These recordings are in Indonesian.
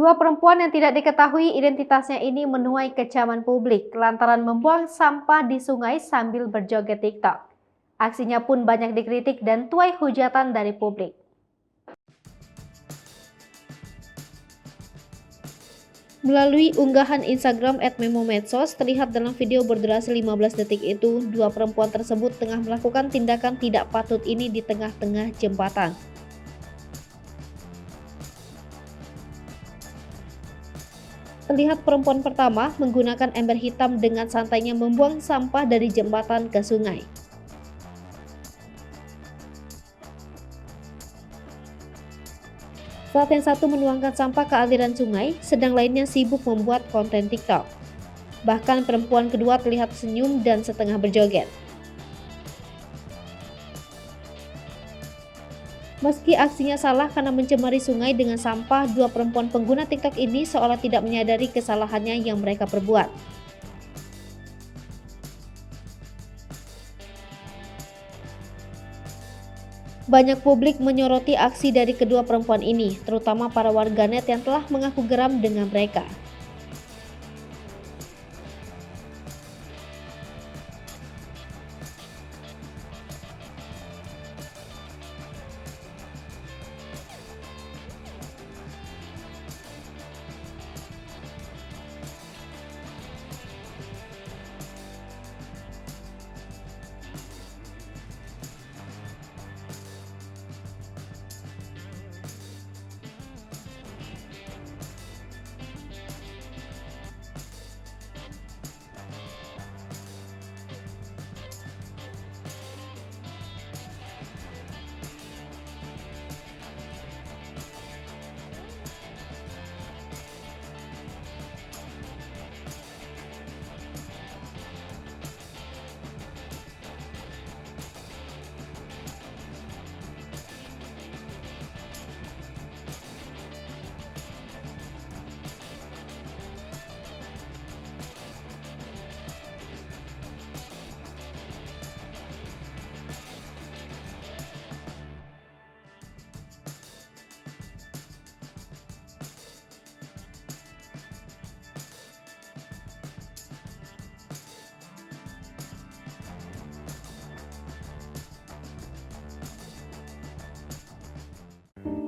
Dua perempuan yang tidak diketahui identitasnya ini menuai kecaman publik lantaran membuang sampah di sungai sambil berjoget TikTok. Aksinya pun banyak dikritik dan tuai hujatan dari publik. Melalui unggahan Instagram @memomedsos, terlihat dalam video berdurasi 15 detik itu, dua perempuan tersebut tengah melakukan tindakan tidak patut ini di tengah-tengah jembatan. Terlihat perempuan pertama menggunakan ember hitam dengan santainya membuang sampah dari jembatan ke sungai. Saat yang satu menuangkan sampah ke aliran sungai, sedang lainnya sibuk membuat konten TikTok. Bahkan perempuan kedua terlihat senyum dan setengah berjoget. Meski aksinya salah karena mencemari sungai dengan sampah, dua perempuan pengguna TikTok ini seolah tidak menyadari kesalahannya yang mereka perbuat. Banyak publik menyoroti aksi dari kedua perempuan ini, terutama para warganet yang telah mengaku geram dengan mereka.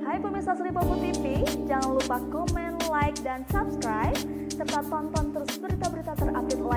Hai pemirsa Sri Popo TV, jangan lupa komen, like, dan subscribe, serta tonton terus berita-berita terupdate lainnya.